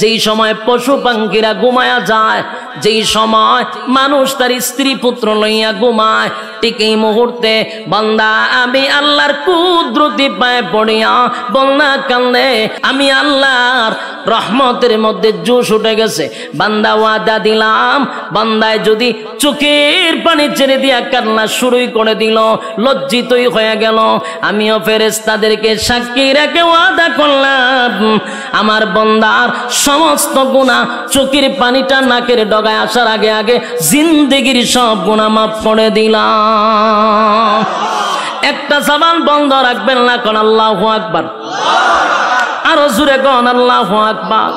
যেই সময় পশু পাখিরা ঘুমায়া যায়, যেই সময় মানুষ তার স্ত্রী পুত্র লইয়া ঘুমায়, ঠিক এই মুহূর্তে বান্দা আমি আল্লাহর কুদরতি পায়ে পড়িয়া বন্যা কান্দে, আমি আল্লাহর রহমতের মধ্যে জোশ উঠে গেছে। বান্দা ওয়াদা দিলাম, বান্দায় যদি চোখের পানি ছেড়ে দিয়া কান্না শুরুই করে দিল, লজ্জিতই হয়ে গেল, আমিও ফেরেশতাদেরকে সাক্ষী রেখে ওয়াদা করলাম আমার বান্দার সমস্ত গুনাহ চোখের পানিটা নাকের ডগায় আসার আগে আগে জিন্দেগির সব গুনাহ মাফ করে দিলাম। একটা জবান বন্ধ রাখবেন না, কোন আল্লাহু আকবার, আরো জোরে কোন আল্লাহু আকবার।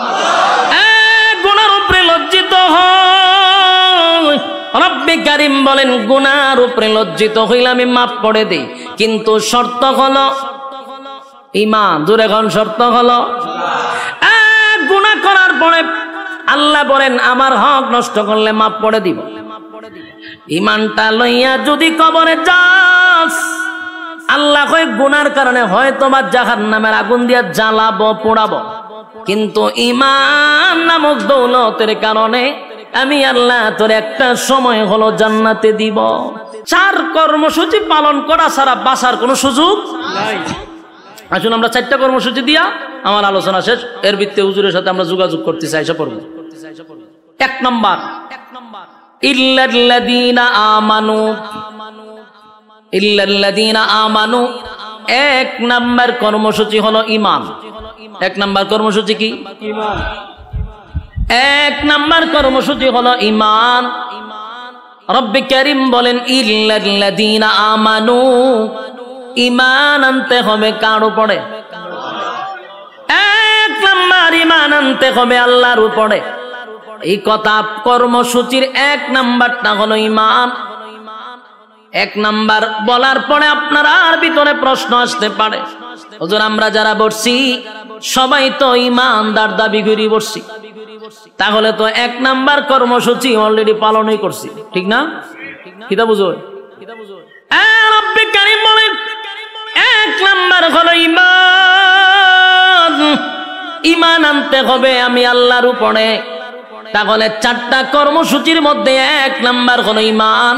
গুনার উপরে লজ্জিত হয়, রব্বে কারীম বলেন গুনার উপরে লজ্জিত হইলে আমি মাফ করে দেই, কিন্তু শর্ত হলো ঈমান। জোরে কোন শর্ত হলো, গুনাহ করার পরে আল্লাহ বলেন আমার হক নষ্ট করলে মাফ করে দিব। ঈমানটা লইয়া যদি কবরে যাস, আল্লাহ কয় গুনার কারণে হয়তো বা জাহান্নামের আগুন দিয়া জ্বালাবো পোড়াবো, কিন্তু ঈমান নামক দৌলতের কারণে আমি আল্লাহ তোর একটা সময় হলো জান্নাতে দিব। 4 কর্মসূচি পালন করা ছাড়া বাঁচার কোনো সুযোগ নাই। আসুন আমরা 4টা কর্মসূচি দিয়া আমার আলোচনা শেষ। এর ভিত্তিতে হুজুরের সাথে আমরা যোগাযোগ করতে চাই, এসে পড়ব। 1 নাম্বার, ইল্লাল্লাযীনা আমানু, ইল্লাল্লাযীনা আমানু। 1 নাম্বার কর্মসূচি হলো ঈমান। 1 নাম্বার কর্মসূচি কি? ঈমান। 1 নাম্বার কর্মসূচি হলো ঈমান। রব্বে কারীম বলেন ইল্লাল্লাযীনা আমানু, ঈমান আনতে হবে কার উপরে? 1 নাম্বার ঈমান আনতে হবে আল্লাহর উপরে। এই কথা কর্মসূচির 1 নাম্বারটা হলো ঈমান। 1 নাম্বার বলার পরে আপনার আর ভিতরে প্রশ্ন আসতে পারে, হুজুর আমরা যারা বসছি সবাই তো ঈমানদার দাবি করি বসছি, তাহলে তো 1 নাম্বার কর্মসূচি অলরেডি পালনই করছি, ঠিক না? কিতা বুঝো? রব্বে কারীম বলেন 1 নাম্বার হলো ঈমান। ঈমান আনতে হবে আমি আল্লাহর উপরে। তাহলে 4টা কর্মসূচির মধ্যে 1 নাম্বার হলো ঈমান।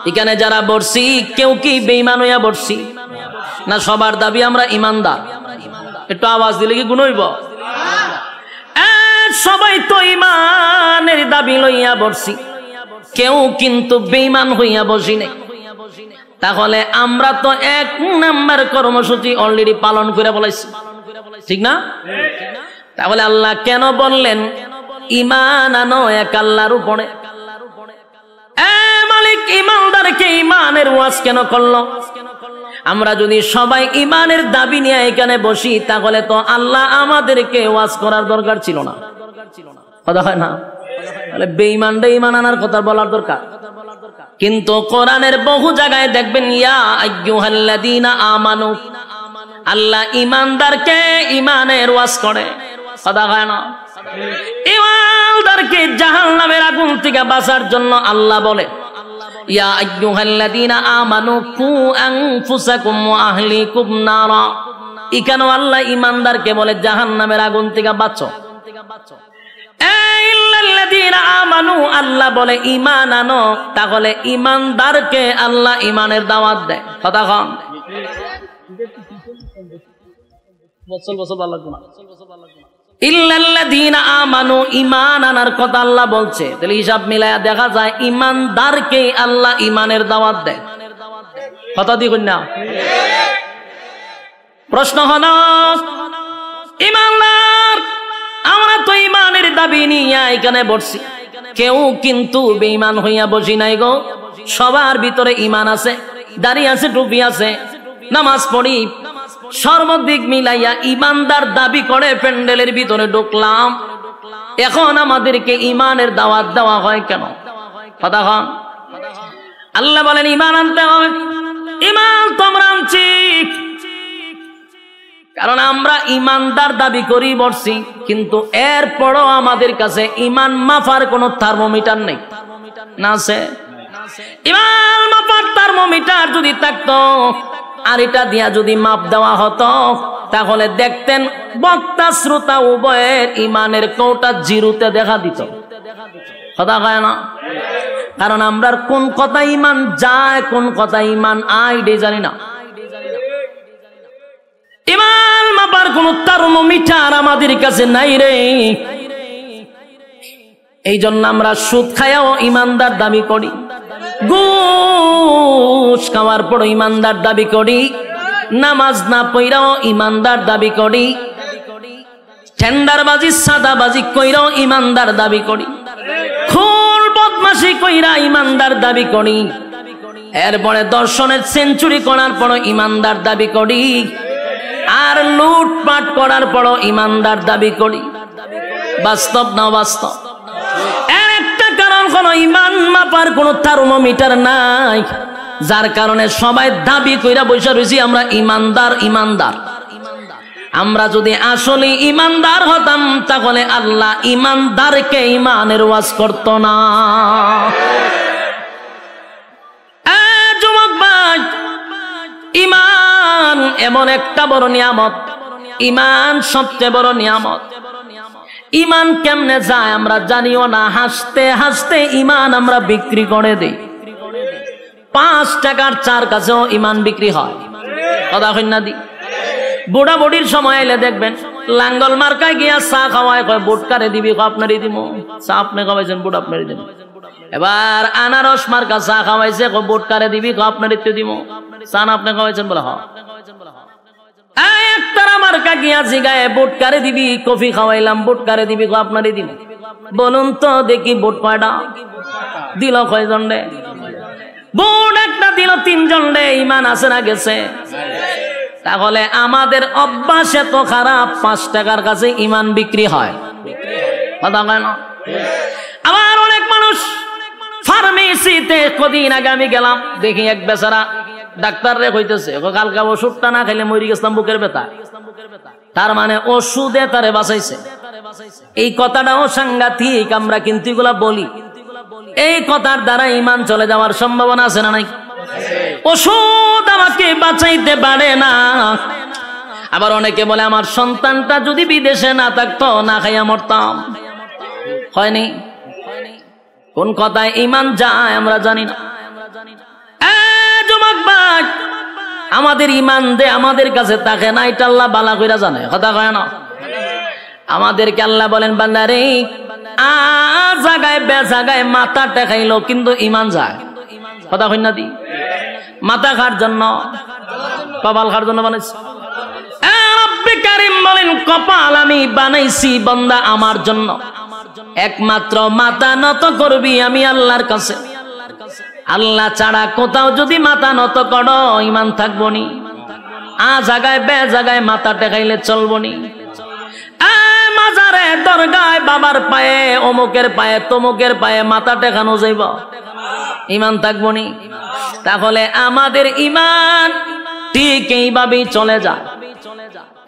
এখানে যারা বসছি কেউ কি বেঈমান হইয়া বসছি না? সবার দাবি আমরা ঈমানদার। একটু আওয়াজ দিলে কি গুণ হইব? সবাই তো ঈমানের দাবি লইয়া বসছি, কেউ কিন্তু বেঈমান হইয়া বসি নাই। তাহলে আমরা তো 1 নাম্বার কর্মসূচি অলরেডি পালন করে বলাইছি, ঠিক না? তাহলে আল্লাহ কেন বললেন ঈমান আনো এক আল্লাহর উপরে? মালিক ঈমানদারকে ঈমানের ওয়াজ কেন করলো? আমরা যদি সবাই ঈমানের দাবি নিয়ে এখানে বসি, তাহলে তো আল্লাহ আমাদেরকে ওয়াজ করার দরকার ছিল না, কথা হয় না? তাহলে বেঈমানরা ঈমান আনার কথা বলার দরকার। কিন্তু কোরআনের বহু জায়গায় দেখবেন ইয়া আইয়ুহাল্লাযীনা আমানু, আল্লাহ ঈমানদারকে ঈমানের ওয়াজ করে, কথা হয় না? ঈমানদারকে জাহান্নামের আগুন থেকে বাঁচার জন্য আল্লাহ বলে ইয়া আইয়ুহাল্লাযীনা আমানু কু আনফুসাকুম ওয়া আহলিকুম নারা। এখানেও আল্লাহ ঈমানদারকে বলে জাহান্নামের আগুন থেকে বাঁচো। ইল্লাল্লাযীনা আমানু, আল্লাহ বলে ঈমান আনো। তাহলে ঈমানদারকে আল্লাহ ঈমানের দাওয়াত দেয়, কথা কম। ইল্লাল্লাযীনা আমানু, ঈমান আনার কথা আল্লাহ বলছে। তাহলে হিসাব মিলায়া দেখা যায় ঈমানদারকে আল্লাহ ঈমানের দাওয়াত দেয়, কথা দি কন্যা। প্রশ্ন হলো ঈমানদার, আমরা তো ঈমানের দাবি নিয়ে এখানে বসছি, কেউ কিন্তু বেঈমান হইয়া বসি নাই গো। সবার ভিতরে ঈমান আছে, দাড়ি আছে, টুপি আছে, নামাজ পড়ি, সর্বদিক মিলাইয়া ঈমানদার দাবি করে প্যান্ডেলের ভিতরে ঢুকলাম। এখন আমাদেরকে ঈমানের দাওয়াত দেওয়া হয় কেন? কথা কন। আল্লাহ বলেন ঈমান আনতে হবে। ঈমান তোমরা আনছি কারণ আমরা ঈমানদার দাবি করি বসছি, কিন্তু এরপরও আমাদের কাছে ঈমান মাপার কোনো থার্মোমিটার নেই, না আছে? ঈমান মাপার থার্মোমিটার যদি থাকতো আর এটা দিয়া যদি মাপ দেওয়া হতো, তাহলে দেখতেন বক্তা শ্রোতা উভয়ের ইমানের কৌটা জিরোতে দেখা দিত। কথা কয় না? কারণ আমরা কোন কথা ইমান যায় কোন কথা ইমান আয় জানি না। ইমান মাপার কোন থার্মোমিটার আমাদের কাছে নাই রে। এই জন্য আমরা সুদ খায়াও ইমানদার দাবি করি, ঘুষ খাওয়ার পর ইমানদার দাবি করি, নামাজ না পড়াও ইমানদার দাবি করি, টেন্ডারবাজি সাদাবাজি কইরাও ইমানদার দাবি করি, খুন বদমাশি কইরা ইমানদার দাবি করি, এরপরে দর্শনের সেঞ্চুরি করার পর ইমানদার দাবি করি, আর লুটপাট করার পর ইমানদার দাবি করি। বাস্তব না বাস্তব? এর একটা কারণ হলো ইমান মাপার কোন থার্মোমিটার নাই, যার কারণে সবাই দাবি কইরা বসে রয়েছি আমরা ইমানদার ইমানদার। আমরা যদি আসলে ইমানদার হতাম তাহলে আল্লাহ ইমানদারকে ইমানের ওয়াজ করত না। যুবক ভাই, ইমান এমন একটা বড় নিয়ামত, ইমান সবচেয়ে বড় নিয়ামত। ইমান কেমনে যায় আমরা জানিও না, হাসতে হাসতে ইমান আমরা বিক্রি করে দিই। 5 টাকার চার কাছেও ইমান বিক্রি হয়। কথা কই না দি? বুড়া বুড়ির সময় এলে দেখবেন লাঙ্গল মার্কায় গিয়া চা খাওয়ায়, কয় বুট কারে দিবি, আপনারই দিব। চা আপনি খাওয়াইছেন, বুট আপনারই দিব। এবার আনারস মার্কা চা খাওয়াইছে, কয় বুট কারে দিবি, আপনারই তো দিব। চা না আপনি খাওয়াইছেন বলে হ্যাঁ। একতারা মার্কা গিয়া জিগায় বুট কারে দিবি, কফি খাওয়াইলাম, বুট কারে দিবি, আপনারই দিব। বলুন তো দেখি বুট কয়টা দিল, কয়জন রে? বুট একটা দিল 3 জন রে। ইমান আছে না গেছে? তাহলে আমাদের অভ্যাস এত খারাপ, 5 টাকার কাছে ইমান বিক্রি হয়। কথা কয় না? আবার অনেক মানুষ ফার্মেসিতে, কদিন আগে আমি গেলাম, দেখি এক বেচারা ডাক্তার রে কইতেছে কালকা ওষুধটা না খাইলে মরি গেছিলাম বুকের ব্যথা। তার মানে ওষুধে তারে বাঁচাইছে। এই কথাটাও সাংঘাতিক, আমরা কিন্তু এগুলা বলি। এই কথার দ্বারা ইমান চলে যাওয়ার সম্ভাবনা আছে না নাই? ওষুধ আমাকে বাঁচাইতে পারে না। আবার অনেকে বলে আমার সন্তানটা যদি বিদেশে না থাকতো না খাইয়া মরতাম। হয়নি? কোন কথায় ইমান যায় আমরা জানি না। যুবক ভাই, আমাদের ইমান দে আমাদের কাছে থাকে না, এটা আল্লাহ বালা কইরা জানে। কথা কয় না? আমাদেরকে আল্লাহ বলেন বান্দারে জায়গায় বে জায়গায় মাথা টেকাইলো কিন্তু ইমান যায়। কথা কই না দি? মাথা খার জন্য, কপাল খার জন্য বানাইছি। রব্বে কারীম বলেন কপাল আমি বানাইছি বান্দা আমার জন্য, একমাত্র মাথা নত করবি আমি আল্লাহর কাছে। আল্লাহ ছাড়া কোথাও যদি মাথা নত করো ইমান থাকবো নি। জায়গায় বে জায়গায় মাথা টেকাইলে চলবো নি। মাজারে দরগায় বাবার পায়ে, অমুকের পায়ে, তমুকের পায়ে মাথা টেকানো যাইব, ইমান থাকবো নি। তাহলে আমাদের ইমান ঠিক এইভাবেই চলে যায়।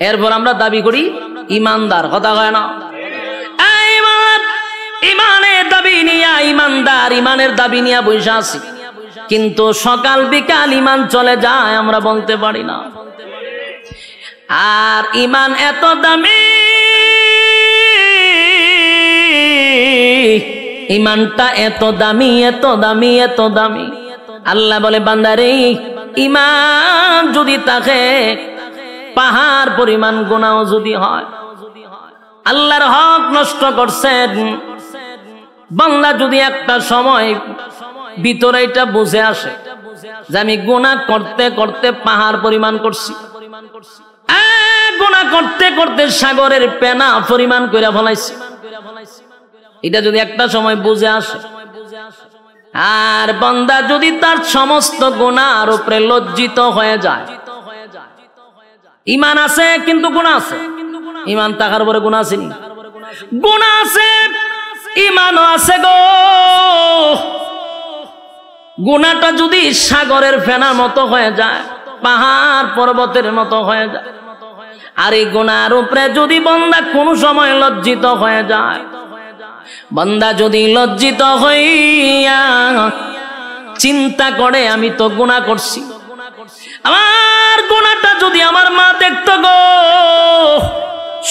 এরপর আমরা দাবি করি ইমানদার। কথা কয় না? ইমানের দাবি নিয়া ইমানদার, ইমানের দাবি নিয়া বসে আছি, কিন্তু সকাল বিকাল ইমান চলে যায় আমরা বলতে পারি না। আর ইমান এত দামি, ইমানটা এত দামি, এত দামি, এত দামি। আল্লাহ বলে বান্দারে ইমান যদি থাকে পাহাড় পরিমাণ গুনাহ যদি হয়, আল্লাহর হক নষ্ট করছেন, বান্দা যদি একটা সময় ভিতরে এটা বুঝে আসে যে আমি গুনাহ করতে করতে পাহাড় পরিমাণ করছি, গুনাহ করতে করতে সাগরের পেনা পরিমাণ কইরা ফলাইছি, এটা যদি একটা সময় বুঝে আসে, আর বান্দা যদি তার সমস্ত গুনাহর উপরে লজ্জিত হয়ে যায়, ইমান আছে কিন্তু গুনাহ আছে, ইমান থাকার পরে গুনাহ আছে নি? গুনাহ আছে, ইমানও আছে গো। গুনাহটা যদি সাগরের ফেনার মতো হয়ে যায়, পাহাড় পর্বতের মতো হয়ে যায়, আর এই গুনাহর উপরে যদি বান্দা কোন সময় লজ্জিত হয়ে যায়, বান্দা যদি লজ্জিত হইয়া চিন্তা করে আমি তো গুনাহ করছি, আমার আমার গুনাহটা যদি আমার মা দেখতো গো,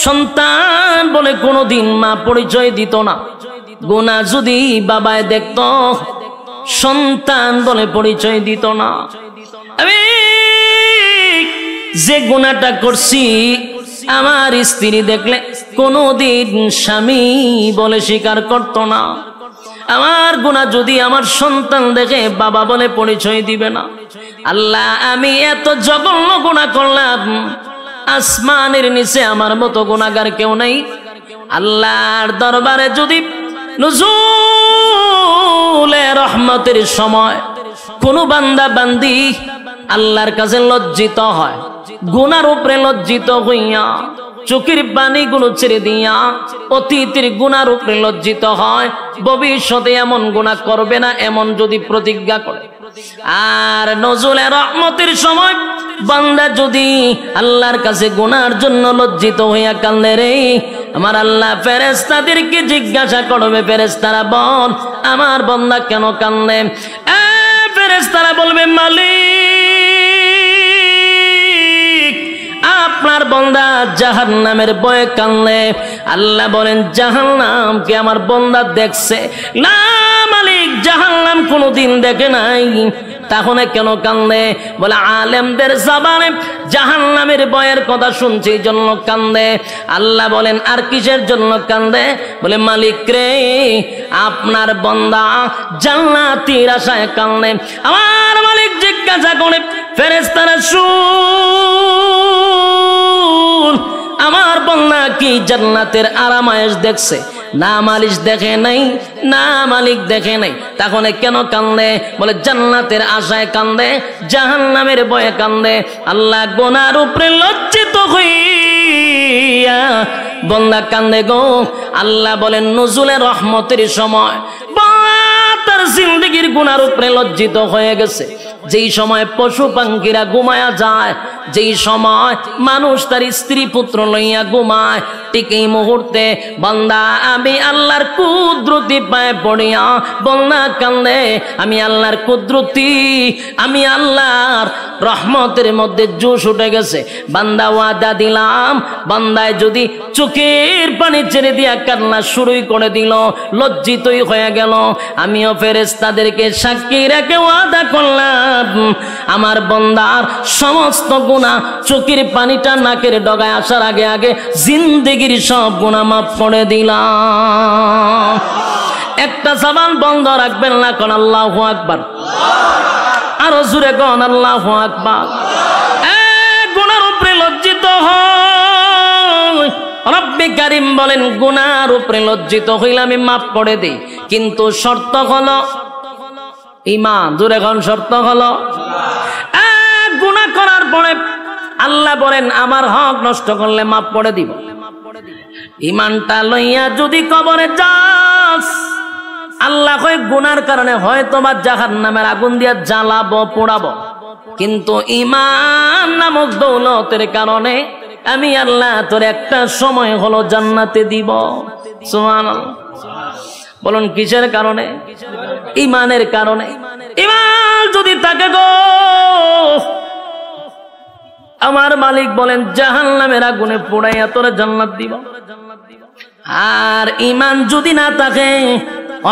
সন্তান বলে কোনোদিন মা পরিচয় দিত না। গুনাহ যদি বাবায় দেখতো, সন্তান বলে পরিচয় দিত না। আমি যে গুনাহটা করছি আমার স্ত্রী দেখলে কোনোদিন স্বামী বলে স্বীকার করত না। আমার গুনাহ যদি আমার সন্তান দেখে বাবা বলে পরিচয় দিবে না। আল্লাহ, আমি এত জঘন্য গুনাহ করলাম, আসমানের নিচে আমার মতো গুনাহগার কেউ নাই। আল্লাহর দরবারে যদি নুজুলে রহমতের সময় কোন বান্দা বান্দি আল্লাহর কাছে লজ্জিত হয়, গুনার উপরে লজ্জিত হইয়া চোখের পানিগুলো ছেড়ে দিয়া অতীতের গুনার উপরে লজ্জিত হয়, ভবিষ্যতে এমন গুনাহ করবে না এমন যদি প্রতিজ্ঞা করে, আর নজুলে রহমতের সময় বান্দা যদি আল্লাহর কাছে গুনার জন্য লজ্জিত হইয়া কান্দে রে, আমার আল্লাহ ফেরেশতাদেরকে জিজ্ঞাসা করবে, ফেরেশতারা বল আমার বান্দা কেন কান্দে? ফেরেশতারা বলবে, মালিক আপনার বান্দা জাহান্নামের ভয়ে কান্দে। আল্লাহ বলেন, জাহান্নামকে আমার বান্দা দেখছে? না মালিক, জাহান্নাম কোনোদিন দেখে নাই। তাহলে কেন কান্দে? বলে আলেমদের জবানে জাহান্নামের ভয়ের কথা শুনছে এই জন্য কান্দে। আল্লাহ বলেন, আর কিসের জন্য কান্দে? বলে মালিক রে, আপনার বান্দা জান্নাতের আশায় কান্দে। আমার মালিক জিজ্ঞাসা করে, ফেরেশতারা শুন, আমার বান্দা কি জান্নাতের আরামায়েশ দেখছে? না মালিক দেখে নাই, না মালিক দেখে নাই। তাহলে কেন কান্দে? বলে জান্নাতের আশায় কান্দে, জাহান্নামের ভয়ে কান্দে। আল্লাহ গুনার উপরে লজ্জিত হইয়া বান্দা কান্দে গো। আল্লাহ বলেন, নুজুলে রহমতের সময় তার জিন্দেগির গুনার উপরে লজ্জিত হয়ে গেছে। যেই সময় পশু পাখিরা ঘুমায়া যায়, যেই সময় মানুষ তার স্ত্রী পুত্র লইয়া ঘুমায়, ঠিক এই মুহূর্তে বান্দা আমি আল্লাহর কুদরতি পায়ে পড়িয়া বান্দা কান্দে। আমি আল্লাহর কুদরতি, আমি আল্লাহর রহমতের মধ্যে জোশ উঠে গেছে। বান্দা ওয়াদা দিলাম, বান্দায় যদি চোখের পানি ছেড়ে দিয়া কান্না শুরুই করে দিল, লজ্জিতই হয়ে গেল, আমিও ফেরেশতাদেরকে সাক্ষী রেখে ওয়াদা করলাম আমার বান্দার সমস্ত গুনাহ চোখের পানিটা নাকের ডগায় আসার আগে আগে জিন্দেগির সব গুনাহ মাফ করে দিলাম। একটা জবান বন্ধ রাখবেন না, কোন আল্লাহু আকবার। আরো জোরে কোন আল্লাহু আকবার। গুনার উপরে লজ্জিত হয়, রব্বে কারীম বলেন গুনার উপরে লজ্জিত হইলে আমি মাফ করে দেই, কিন্তু শর্ত হলো ঈমান। জোরে কোন শর্ত হলো? গুনাহ করার পরে আল্লাহ বলেন আমার হক নষ্ট করলে মাফ করে দিব। ঈমানটা লইয়া যদি কবরে যাস, আল্লাহ কয় গুনার কারণে হয়তো বা জাহান্নামের আগুন দিয়া জ্বালাবো, পোড়াবো, কিন্তু ঈমান নামক দৌলতের কারণে আমি আল্লাহ তোর একটা সময় হলো জান্নাতে দিব। সুবহানাল্লাহ। বলুন কিসের কারণে? ঈমানের কারণে। ঈমান যদি থাকে গো, আমার মালিক বলেন জাহান্নামের আগুনে পোড়াইয়া তোরা জান্নাত দিব। আর ঈমান যদি না থাকে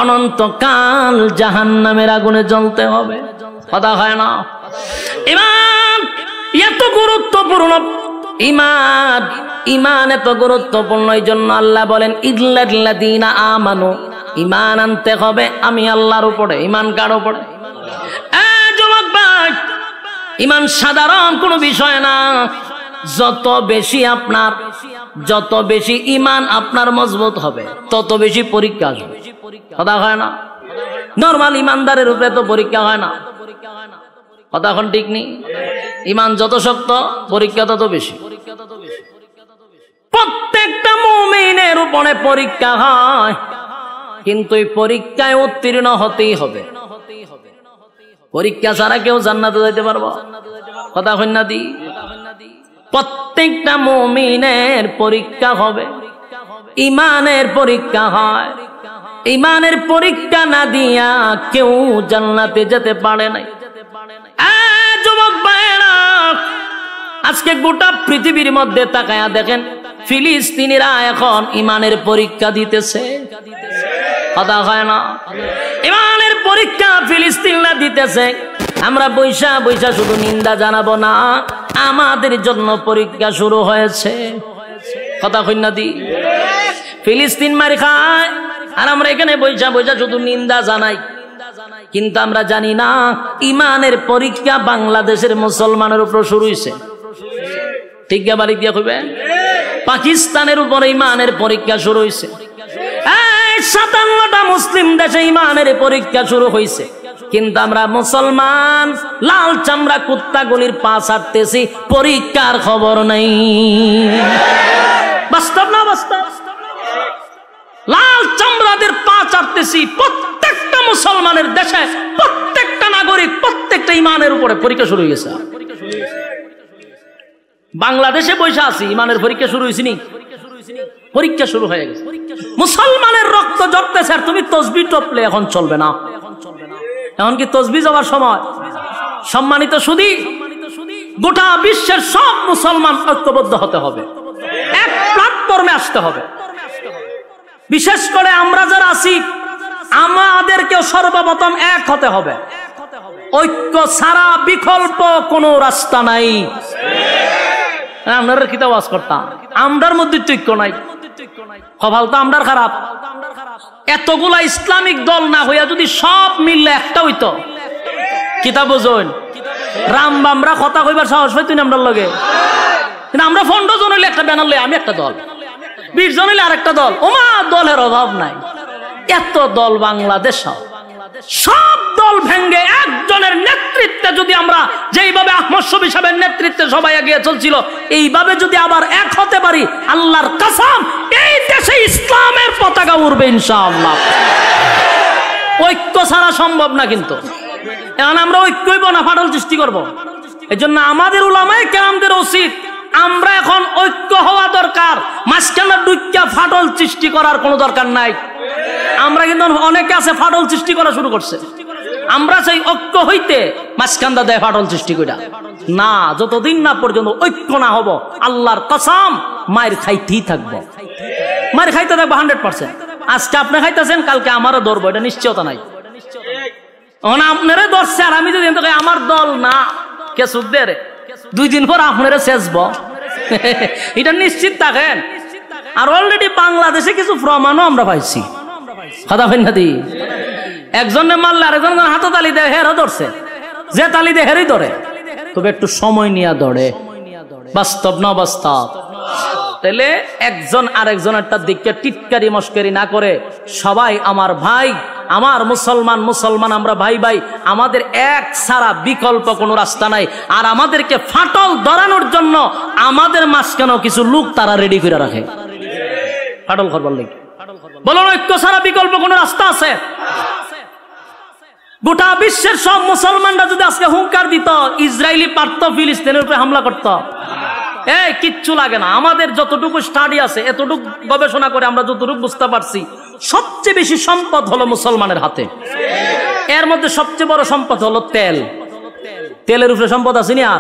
অনন্তকাল জাহান্নামের আগুনে জ্বলতে হবে। কথা হয় না? ঈমান এত গুরুত্বপূর্ণ, ঈমান ঈমান এত গুরুত্বপূর্ণ, এই জন্য আল্লাহ বলেন ইল্লাল্লাযীনা আমানু, ঈমান আনতে হবে আমি আল্লাহর উপরে। ঈমান কার উপরে? যুবক ভাই, ঈমান সাধারণ কোনো বিষয় না। যত বেশি ঈমান আপনার মজবুত হবে, তত বেশি পরীক্ষা আসবে। কথা হয় না? নরমাল ঈমানদারের উপরে তো পরীক্ষা হয় না। কথা এখন ঠিক নেই? ঈমান যত শক্ত, পরীক্ষা তত বেশি। প্রত্যেকটা মুমিনের উপরে পরীক্ষা হয়, কিন্তু এই পরীক্ষায় উত্তীর্ণ হতেই হবে। পরীক্ষা ছাড়া কেউ জান্নাতে যেতে পারবো? কথা হয় না দি? প্রত্যেকটা মুমিনের পরীক্ষা হবে, ঈমানের পরীক্ষা হয়। ঈমানের পরীক্ষা না দিয়া কেউ জান্নাতে যেতে পারে নাই। যুবক ভাইরা, আজকে গোটা পৃথিবীর মধ্যে তাকায়া দেখেন, ফিলিস্তিনিরা এখন ইমানের পরীক্ষা দিতেছে। কথা হয় না? ইমানের পরীক্ষা ফিলিস্তিনরা দিতেছে। আমরা বৈশা বৈশা শুধু নিন্দা জানাবো না, আমাদের জন্য পরীক্ষা শুরু হয়েছে। কথা কই না দি? ফিলিস্তিন মার খায় আর আমরা এখানে বৈশা বৈশা শুধু নিন্দা জানাই, কিন্তু আমরা জানি না ইমানের পরীক্ষা বাংলাদেশের মুসলমানের উপর শুরু হয়েছে। ঠিক বাড়ি দিয়া কইবে, পাকিস্তানের উপরে ইমানের পরীক্ষা শুরু হয়েছে। 57টা মুসলিম দেশে ইমানের পরীক্ষা শুরু হয়েছে, কিন্তু আমরা মুসলমান লাল চামড়া কুত্তাগুলির পা ছাড়তেছি, পরীক্ষার খবর নাই। বাস্তব না বাস্তব? লাল চামড়াদের পা ছাড়তেছি। প্রত্যেকটা মুসলমানের দেশে প্রত্যেকটা নাগরিক প্রত্যেকটা ইমানের উপরে পরীক্ষা শুরু হয়ে গেছে। বাংলাদেশে বসে আছি, ইমানের পরীক্ষা শুরু হয়েছে নি? পরীক্ষা শুরু হয়ে গেছে। মুসলমানের রক্ত ঝরতেছে আর তুমি তসবিহ টপলে এখন চলবে না। এখন কি তসবিহ যাওয়ার সময়? সম্মানিত সুধী, গোটা বিশ্বের সব মুসলমান ঐক্যবদ্ধ হতে হবে, এক প্ল্যাটফর্মে আসতে হবে। বিশেষ করে আমরা যারা আছি, আমাদেরকেও সর্বপ্রথম এক হতে হবে। ঐক্য ছাড়া বিকল্প কোনো রাস্তা নাই। আপনারা কি আওয়াজ করতাম? আমরার মধ্যে ঐক্য নাই, কপাল তো আমরার খারাপ। এতগুলা ইসলামিক দল না হইয়া যদি সব মিললে একটা হইতো, কিতা বুঝুন? রামবামরা কথা কইবার সাহস পাইতুন আমরার লগে, কিন্তু আমরা 15 জন হইলে একটা ব্যানার লই, আমি একটা দল, 20 জন হইলে আরেকটা দল। ওমা, দলের অভাব নাই। এত দল বাংলাদেশ, সব দল ভেঙ্গে একজনের নেতৃত্বে যদি আমরা যেইভাবে আহমদ শফী সাহেবের নেতৃত্বে সবাই এগিয়ে চলছিল, এইভাবে যদি আবার এক হতে পারি, আল্লাহর কসম এই দেশে ইসলামের পতাকা উড়বে ইনশাআল্লাহ। ঐক্য ছাড়া সম্ভব না। কিন্তু এখন আমরা ঐক্যই না ফাটল সৃষ্টি করব। এই জন্য আমাদের উলামায়ে কেরামদের উচিত, আমরা এখন ঐক্য হওয়া দরকার। মাঝখানে ডুইক্কা ফাটল সৃষ্টি করার কোনো দরকার নাই। আমরা কিন্তু অনেকে আছে ফাটল সৃষ্টি করা শুরু করছে। আমরা চাই ঐক্য হইতে, মাঝখানটা দেয় ফাটল সৃষ্টি কইরা না। যতদিন না পর্যন্ত ঐক্য না হব, আল্লাহর কসম মায়ের খাইতেই থাকবো, মায়ের খাইতে থাকবো 100%। আজকে আপনি খাইতেছেন, কালকে আমারও ধরবো, এটা নিশ্চয়তা নাই। আপনারা ধরছে আর আমি যদি আমার দল না, কে সুখ দে রে, 2 দিন পর আপনারা শেষব, এটা নিশ্চিত থাকেন। আর অলরেডি বাংলাদেশে কিছু প্রমাণও আমরা পাইছি। কথা হয় না দি? একজনে মারলে আরেকজন হাতে তালি দেয়, হেরও ধরছে, যে তালি দেয় হেরই ধরে, তবে একটু সময় নিয়ে ধরে। বাস্তব না বাস্তব? তাহলে একজন আরেকজনেরটা দিকে টিটকারি মস্করি না করে সবাই আমার ভাই, আমার মুসলমান মুসলমান, আমরা ভাই ভাই, আমাদের এক ছাড়া বিকল্প কোনো রাস্তা নাই। আর আমাদেরকে ফাটল ধরানোর জন্য আমাদের মাঝখানেও কিছু লোক তারা রেডি করে রাখে ফাটল করবার লাগে। বলুন, ঐক্য ছাড়া বিকল্প কোনো রাস্তা আছে? গোটা বিশ্বের সব মুসলমানরা যদি আজকে হুঙ্কার দিত, ইসরায়েলি পারত ফিলিস্তিনের উপরে হামলা করত, কিচ্ছু লাগে না। আমাদের যতটুকু স্টাডি আছে, এতটুকু গবেষণা করে আমরা যতটুকু বুঝতে পারছি, সবচেয়ে বেশি সম্পদ হলো মুসলমানের হাতে। এর মধ্যে সবচেয়ে বড় সম্পদ হলো তেল। তেলের উপরে সম্পদ আছে না?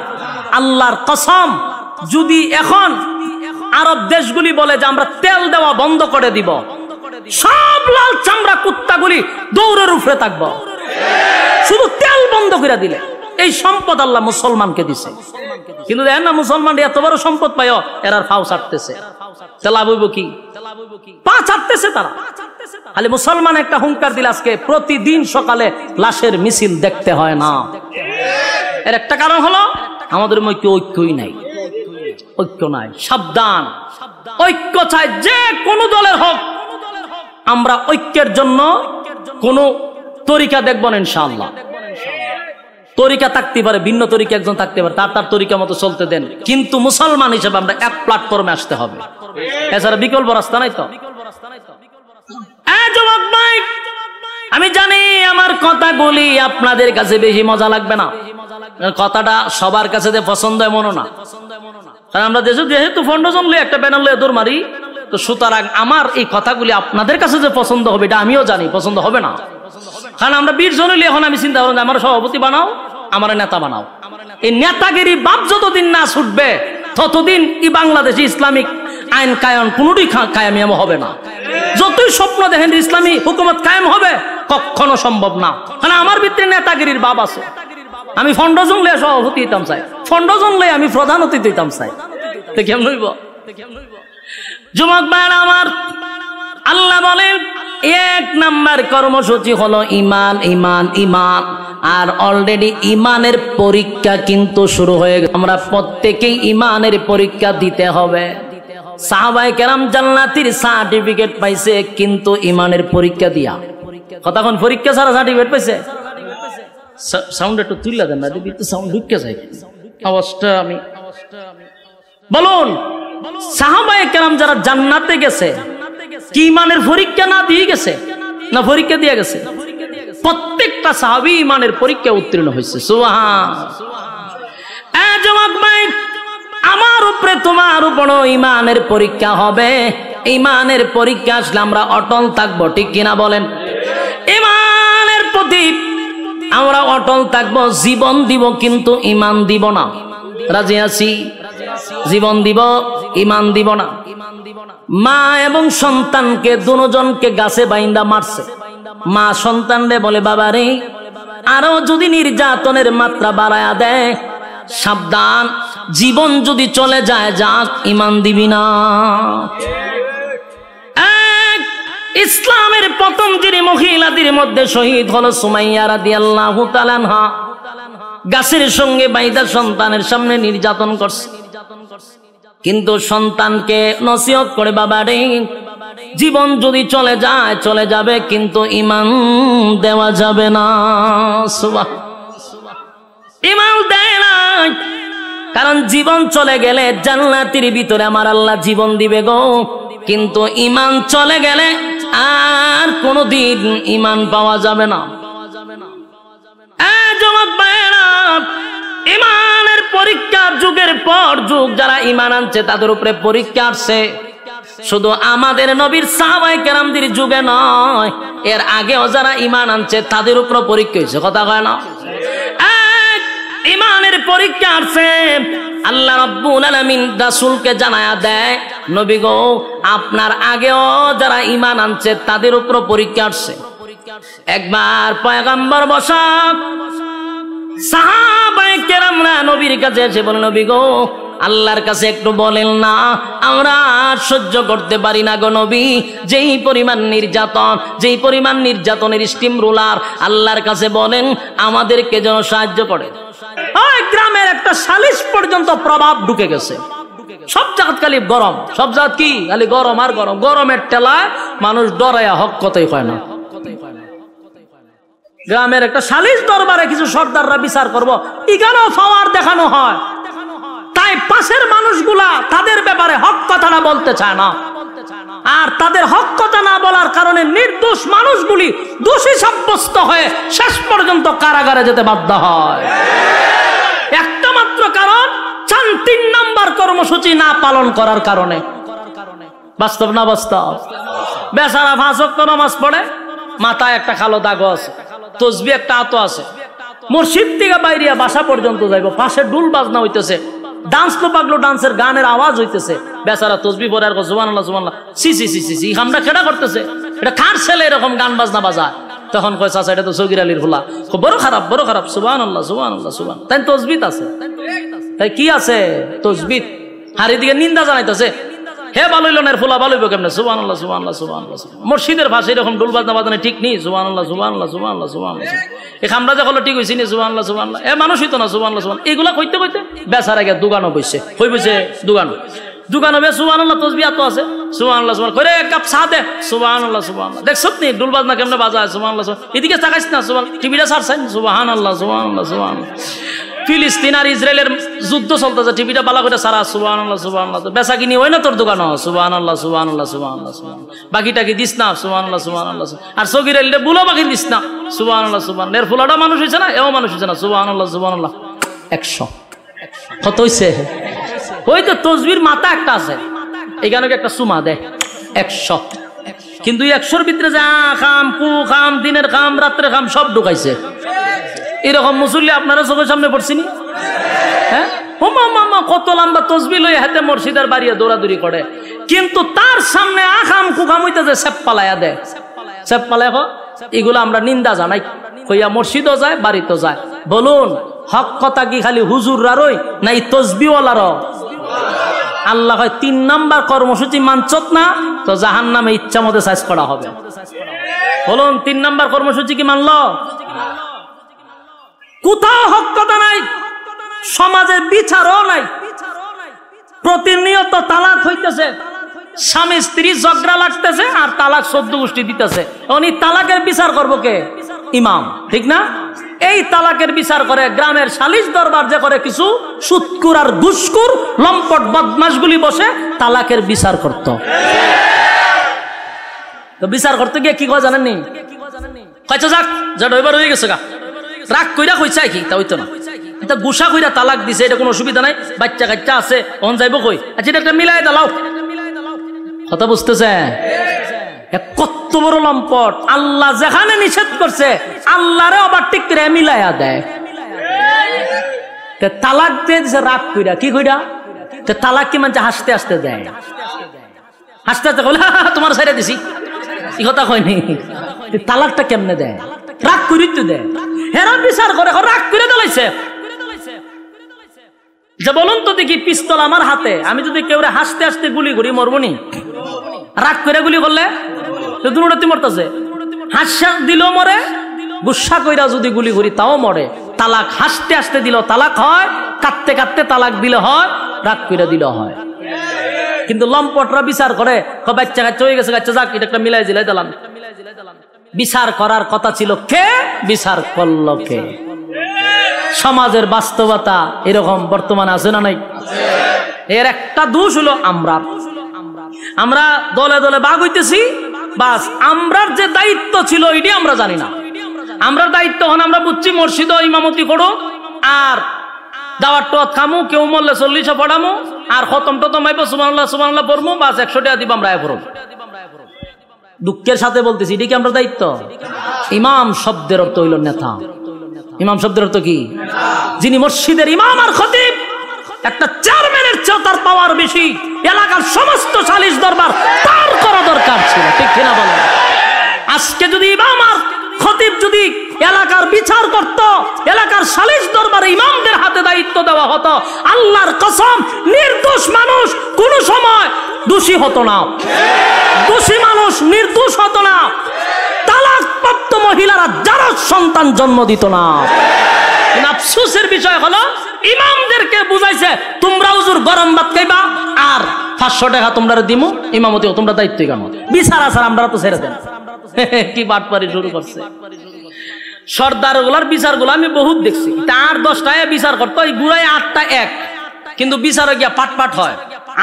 আল্লাহর কসম, যদি এখন আরব দেশগুলি বলে যে আমরা তেল দেওয়া বন্ধ করে দিব, সব লাল চামড়া কুত্তাগুলি দৌড়ের উপরে থাকবো। শুধু তেল বন্ধ করে দিলে এই সম্পদ আল্লাহ মুসলমানকে দিছে। কিন্তু দেখেন না, মুসলমান এত বড় সম্পদ পায়, এরার ফাও ছাড়তেছে। লাভ হইব কি? পা ছাড়তেছে তারা। খালি মুসলমান একটা হুঙ্কার দিলে আজকে প্রতিদিন সকালে লাশের মিছিল দেখতে হয় না। এর একটা কারণ হলো আমাদের মধ্যে ঐক্যই নাই। ঐক্য নাই, সাবধান। ঐক্য চাই যে কোনো দলের হোক, আমরা ঐক্যের জন্য কোন তরিকা দেখব না ইনশাআল্লাহ। তরিকা থাকতে পারে, ভিন্ন তরিকা একজন থাকতে পারে, তার তরিকা মতো চলতে দেন, কিন্তু মুসলমান হিসেবে আমরা এক প্ল্যাটফর্মে আসতে হবে। এছাড়া বিকল্প রাস্তা নাই তো। আমি জানি আমার কথাগুলি আপনাদের কাছে বেশি মজা লাগবে না, কথাটা সবার কাছে যে পছন্দ এমন না। কারণ আমরা যেহেতু 15 জন লই একটা প্যানেল লয়ে দৌড় মারি, তো সুতরাং আমার এই কথাগুলি আপনাদের কাছে যে পছন্দ হবে এটা আমিও জানি পছন্দ হবে না। কারণ আমরা 20 জন হইলে এখন আমি চিন্তা করলাম আমার সভাপতি বানাও, আমার নেতা বানাও, এই নেতাগিরি বাপ যতদিন না ছুটবে ততদিন এই বাংলাদেশে ইসলামিক আইন কায়েম কোনোটি কায়েম হবে না। যতই স্বপ্ন দেখেন ইসলামী হুকুমত কায়েম হবে, কখনো সম্ভব না। কারণ আমার ভিতরে নেতাগিরির বাপ আছে। আমি ফন্ড জংলে সভাপতি হইতাম চাই, ফন্ড জংলে আমি প্রধান অতিথি হইতাম চাই। তো কেমন হইব? যুবক ভাইরা আমার, আল্লাহ বলেন 1 নাম্বার কর্মসূচি হলো ইমান, ইমান, ইমান। আর অলরেডি ইমানের পরীক্ষা কিন্তু শুরু হয়ে গেছে। আমরা প্রত্যেকেই ইমানের পরীক্ষা দিতে হবে। সাহাবায়ে কেরাম জান্নাতীর সার্টিফিকেট পাইছে কিন্তু ইমানের পরীক্ষা দিয়া। কতক্ষণ পরীক্ষা ছাড়া সার্টিফিকেট পাইছে? সাউন্ড একটু তুলে দেন না, দিদি তো সাউন্ড ঢুকে যায় আওয়াজটা। আমি বলুন, সাহাবায়ে কেরাম যারা জান্নাতে গেছে কি ইমানের পরীক্ষা না দিয়ে গেছে না পরীক্ষা দিয়ে গেছে? প্রত্যেকটা সাহাবী ইমানের পরীক্ষা উত্তীর্ণ হয়েছে। সুবহান। যুবক ভাই, আমার উপরে তোমার উপরও ইমানের পরীক্ষা হবে। ইমানের পরীক্ষা আসলে আমরা অটল থাকবো, ঠিক কিনা বলেন? ইমানের প্রতি আমরা অটল থাকবো, জীবন দিব কিন্তু ইমান দিব না। রাজি আছি? জীবন দিব, ইমান দিব না। মা এবং সন্তানকে দুজনকে গাছে বাইন্দা মারছে। মা সন্তানরে বলে, বাবা রে, আরো যদি নির্যাতনের মাত্রা বাড়ায়া দেয়, সাবধান, জীবন যদি চলে যায় যাক, ইমান দিবি না। ইসলামের প্রথম যিনি মহিলাদের মধ্যে শহীদ হলো সুমাইয়া রাদিয়াল্লাহু তাআলা আনহা। গাছের সঙ্গে বাইদা সন্তানের সামনে নির্যাতন করছে, কিন্তু সন্তানকে নসিহত করে, বাবা রে, জীবন যদি চলে যায় চলে যাবে, কিন্তু ইমান দেওয়া যাবে না। ইমান দেয় না, কারণ জীবন চলে গেলে জান্নাতের ভিতরে আমার আল্লাহ জীবন দিবে গো, কিন্তু ইমান চলে গেলে আর কোনদিন ইমান পাওয়া যাবে না। ইমানের পরীক্ষা যুগের পর যুগ যারা ইমান আনছে তাদের উপরে পরীক্ষা আসছে। শুধু আমাদের নবীর সাহাবায়ে কেরামদের যুগে নয়, এর আগেও যারা ইমান আনছে তাদের উপর পরীক্ষা হয়েছে। কথা কয় না? ইমানের পরীক্ষা আসছে। আল্লাহ রাব্বুল আলামিন রাসূলকে জানায়া দেয়, নবী গো, আপনার আগেও যারা ইমান আনছে তাদের উপর পরীক্ষা আসছে। একবার পয়গম্বর বসা সাহাবায়ে কেরামরা নবীর কাছে এসে বলে, নবী গো, আল্লাহর কাছে একটু বলেন না, আমরা সহ্য করতে পারি না গো নবী, যেই পরিমাণ নির্যাতন, যেই পরিমাণ নির্যাতনের স্টিম রোলার, আল্লাহর কাছে বলেন আমাদেরকে যেন সাহায্য করে। ওই গ্রামের একটা সালিশ পর্যন্ত প্রভাব ঢুকে গেছে। সব জায়গা খালি গরম, সব জায়গা কি খালি গরম আর গরম। গরমের টেলায় মানুষ ডরায়া হক কথাই কয় না। গ্রামের একটা সালিশ দরবারে কিছু সর্দাররা বিচার করবো, এখানেও পাওয়ার দেখানো হয়। তাই পাশের মানুষগুলা তাদের ব্যাপারে হক কথাটা বলতে চায় না, আর তাদের হক কথা না বলার কারণে নির্দোষ মানুষগুলি দোষী সাব্যস্ত হয়ে শেষ পর্যন্ত কারাগারে যেতে বাধ্য হয়। একটা মাত্র কারণ, 3 নাম্বার কর্মসূচি না পালন করার কারণে। বাস্তব না বাস্তব? বেচারা 5 ওয়াক্ত নামাজ পড়ে, মাথায় একটা কালো দাগ আছে, তসবিহ একটা আতো আছে, মসজিদ থেকে বাইরে বাসা পর্যন্ত যাইব, পাশে ডুল বাজনা হইতেছে, ডান্স লো পাগলো ডান্সের গানের আওয়াজ হইতেছে, বেচারা তসবিহ পড়ে আর সুবহানাল্লাহ সুবহানাল্লাহ, সি সি সি সি সি, আমরা কেডা করতেছে, এটা কার ছেলে এরকম গান বাজনা বাজায়? তখন কয়, চাচা এটা তো সগীর আলীর হোলা, বড় খারাপ, বড় খারাপ। সুবহানাল্লাহ সুবহানাল্লাহ সুবহান। তাই তসবিহ আছে, তাই কি আছে? তসবিহ। আর এদিকে নিন্দা জানাইতেছে, হে ভালো হইল না, এর ফোলা ভালো হইব কেমনে? সুবহানাল্লাহ সুবহানাল্লাহ সুবহানাল্লাহ। মসজিদের ভাষা এরকম ডুল বাজনা বাজানো ঠিক নেই। সুবহানাল্লাহ সুবহানাল্লাহ সুবহানাল্লাহ সুবহানাল্লাহ। এই খামরা যে হলো ঠিক হইছে নি? সুবহানাল্লাহ সুবহানাল্লাহ। এ মানুষ হইতো না? সুবহানাল্লাহ সুবহানাল্লাহ। এগুলা কইতে কইতে বেচারা গিয়ে দোকানও বইছে, কই বইছে? দোকানও বে সুবহানাল্লাহ তসবিহ তো আছে, সুবহানাল্লাহ সুবহানাল্লাহ করে এক কাপ চা দে, সুবহানাল্লাহ সুবহানাল্লাহ। দেখছত নি ডুল বাজনা কেমনে বাজায়? সুবহানাল্লাহ সুবহানাল্লাহ। এদিকে তাকাইছ না, সুবহানাল্লাহ, টিভিটা ছাড়ছেন, সুবহানাল্লাহ সুবহানাল্লাহ সুবহানাল্লাহ। ফিলিস্তিন আর ইসরায়েলের যুদ্ধ চলতেছে, টিভিটা বালা করে সারা, সুবহানাল্লাহ সুবহানাল্লাহ। বেচা কিনি হয় না তোর দোকানও, সুবহানাল্লাহ সুবহানাল্লাহ সুবহানাল্লাহ সুবহানাল্লাহ। বাকিটা কি দিস না? সুবহানাল্লাহ সুবহানাল্লাহ। আর সগীর আলীরে বুলো বাকি দিস না, সুবহানাল্লাহ সুবহানাল্লাহ। এর ফুলাটা মানুষ হইছে না, এও মানুষ হইছে না, সুবহানাল্লাহ সুবহানাল্লাহ। 100 কত হইছে? ওই তো তসবির মাথা একটা আছে, এখানে একটা সুমা দেয় 100, কিন্তু 100-র ভিতরে যা খাম, কু খাম, দিনের খাম, রাত্রে খাম সব ঢুকাইছে। এরকম মুসল্লি আপনারা চোখের সামনে পড়ছিনি? হ্যাঁ, মামা কত লম্বা তসবি লই হাতে মসজিদের বাড়িয়ে দৌড়াদৌড়ি করে, কিন্তু তার সামনে আখাম কুখাম হইতেছে সেপ পালাইয়া দেয়। সেপ পালায় এগুলো আমরা নিন্দা জানাই, কইয়া মসজিদও যায় বাড়িতেও যায়। বলুন হক কথা কি খালি হুজুররারই না এই তসবিওয়ালারও? আল্লাহ হয় 3 নাম্বার কর্মসূচি মানছত না তো জাহান্নামে ইচ্ছা মতো সাইজ করা হবে। বলুন 3 নাম্বার কর্মসূচি কি মানলো? কোথাও হক কথা নাই, সমাজের বিচারও নাই, প্রতিনিয়ত তালাক হইতেছে, স্বামী স্ত্রী ঝগড়া লাগতেছে আর তালাক 14 গোষ্ঠী দিতেছে। উনি তালাকের বিচার করবো কে? ইমাম, ঠিক না? এই তালাকের বিচার করে গ্রামের সালিশ দরবার যে করে কিছু সুৎকুর আর ঘুষকুর লম্পট বদমাশগুলি বসে তালাকের বিচার করত। তো বিচার করতে গিয়ে কি কয় জানেননি? কয়তো যাক যেটা এবার হয়ে গেছে গা, রাগ কইরা কইছে কি তা হইতো না, এটা গুসা কইরা তালাক দিছে, এটা কোনো অসুবিধা নাই, বাচ্চা কাচ্চা আছে, অন যাইব কই, আচ্ছা এটা একটা মিলাই দাও। কথা বুঝতেছে? কত বড় লম্পট! আল্লাহ যেখানে নিষেধ করছে আল্লাহরে আবার ঠিক করে মিলাইয়া দেয়। তালাক দিয়ে দিছে রাগ কইরা, কি কইরা? তালাক কি মানে হাসতে হাসতে দেয়, হাসতে হাসতে বলে তোমার ছেড়ে দিছি, এই কথা কয়নি। তালাকটা কেমনে দেয়? রাগ করি তো দেয়, হেরা বিচার করে রাগ করে দিলাইছে। যে বলুন তো দেখি, পিস্তল আমার হাতে, আমি যদি কেউ হাসতে হাসতে গুলি করি মরবনি? রাগ করে গুলি করলে দুটোতে মরতেছে, হাসা দিল মরে, গুসা কইরা যদি গুলি করি তাও মরে। তালাক হাসতে হাসতে দিল তালাক হয়, কাঁদতে কাঁদতে তালাক দিলে হয়, রাগ কইরা দিল হয়। কিন্তু লম্পটরা বিচার করে বাচ্চা কাচ্চা হয়ে গেছে, বাচ্চা যাক এটা একটা মিলাই দিলাই দিলাম। বিচার করার কথা ছিল কে? বিচার করলো কে? সমাজের বাস্তবতা এরকম বর্তমানে আছে না নাই? এর একটা দোষ হলো আমরা দলে দলে ভাগ হইতেছি, বাস আমরার যে দায়িত্ব ছিল এটি আমরা জানি না। আমরার দায়িত্ব হন আমরা বুঝছি মসজিদ ইমামতি করো আর দাওয়াত টাওয়াত খামু, কেউ মরলে 40 পড়ামু আর খতম টতম আইব সুবহানাল্লাহ সুবহানাল্লাহ পড়মু, বাস 100 টাকা দিব আমরা পড়ব। দুঃখের সাথে বলতেছি এটি কি আমরা দায়িত্ব? ইমাম শব্দের অর্থ হইল নেতা। ইমাম শব্দের অর্থ কি? যিনি মসজিদের ইমাম আর খতিব, একটা চেয়ারম্যানের চেয়েও তার পাওয়ার বেশি। এলাকার সমস্ত সালিশ দরবার তার করা দরকার ছিল, ঠিক কিনা বলেন? আজকে যদি ইমাম আর খতিব যদি এলাকার বিচার করত, এলাকার সালিশ দরবারে ইমামদের হাতে দায়িত্ব দেওয়া হতো, আল্লাহর কসম নির্দোষ মানুষ কোন সময় দোষী হতো না, দোষী মানুষ নির্দোষ হতো না, তালাকপ্রাপ্ত মহিলারা যারা সন্তান জন্ম দিত না। আফসোসের বিষয় হলো ইমামদেরকে বুঝাইছে তোমরা হুজুর গরম ভাত খাইবা আর 500 টাকা তোমরা দিমু, ইমামতি তোমরা দায়িত্ব কেন? বিচার আসার আমরা তো ছেড়ে দেন। কি বাটপারি শুরু করছে সর্দার গুলার বিচার গুলো আমি বহুত দেখছি। তার 10টায় বিচার করতো, এই গুড়ায় 8টা এক, কিন্তু বিচারে গিয়া পাট পাট হয়।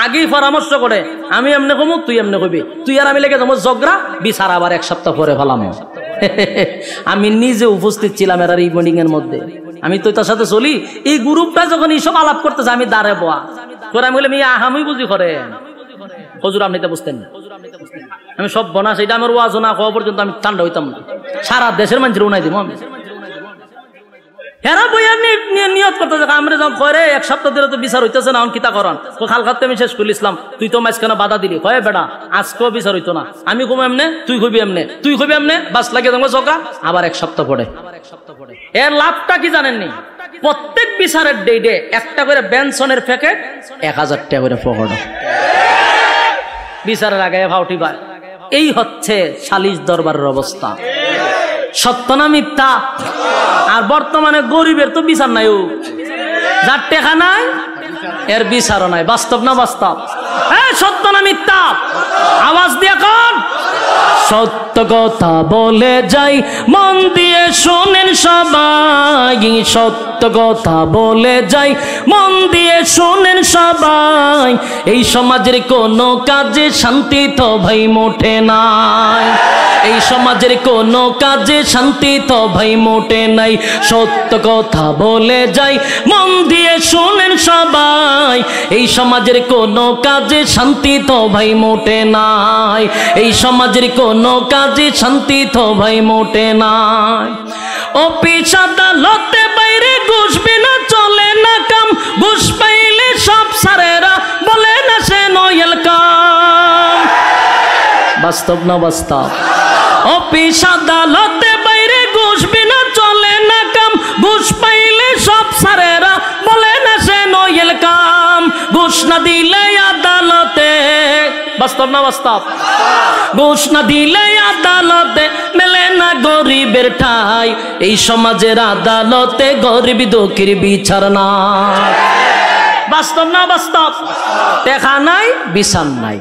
আগেই পরামর্শ করে আমি এমনি কমু, তুই এমনি কবি, তুই আর আমি লেগে যাবো ঝগড়া, বিচার আবার 1 সপ্তাহ পরে ফেলাম। আমি নিজে উপস্থিত ছিলাম এর এই মিটিং এর মধ্যে, আমি তো তার সাথে চলি। এই গ্রুপটা যখন এইসব আলাপ করতেছে আমি দাঁড়ে বোয়া করে, আমি বলি আমি বুঝি করে হুজুর আপনি তো বুঝতেন না, আমি সব বনা সেটা আমার ওয়াজ না হওয়া পর্যন্ত আমি ঠান্ডা হইতাম না, সারা দেশের মানুষের উনাই দিব আমি। হেরা বইয়া নিয়ত করতে আমরা যখন করে 1 সপ্তাহ ধরে তো বিচার হইতেছে না, কিতা করান খাল খাতে আমি শেষ করে ইসলাম, তুই তো মাঝখানে বাধা দিলি, হয় বেটা আজকেও বিচার হইতো না, আমি কমো এমনে, তুই কবি এমনে, তুই কবি এমনে, বাস লাগে তোমার চকা আবার 1 সপ্তাহ পরে। এর লাভটা কি জানেননি? প্রত্যেক বিচারের ডেটে একটা করে বেনসনের প্যাকেট 1000 টাকা করে পকেট, বিচারের আগে ভাউটি পায়। এই হচ্ছে সালিশ দরবারের অবস্থা। সত্য না মিথ্যা? আর বর্তমানে গরিবের তো বিচার নাই, যার টাকা নাই এর বিচারও নাই। বাস্তব না বাস্তব? হ্যাঁ, সত্য না মিথ্যা? আওয়াজ দিয়ে কোন? সত্য কথা বলে যাই, মন দিয়ে শোনেন সবাই, সত্য কথা বলে যাই, মন দিয়ে শোনেন সবাই, এই সমাজের কোনো কাজে শান্তি তো ভাই মোটে নাই, এই সমাজের কোনো কাজে শান্তি তো ভাই মোটে নাই। সত্য কথা বলে যাই, মন দিয়ে শোনেন সবাই, এই সমাজের কোনো কাজে শান্তি তো ভাই মোটে নাই, এই সমাজের কোনো কাজে শান্তি তো ভাই মোটে নাই। অফিস আদালতে বাইরে ঘুষ বিনা চলে না বাস্তব না বাস্তব? অফিস আদালতে বাইরে ঘুষ বিনা চলে না কাম, ঘুষ পাইলে সব সারেরা বলে না সে নইল কাম। ঘুষ না দিলে আদালতে, বাস্তব না বাস্তব? ঘুষ না দিলে আদালতে মেলে না গরিবের ঠাই, এই সমাজের আদালতে গরিব দুঃখীর বিচার না। বাস্তব না বাস্তব? দেখা নাই বিচার নাই।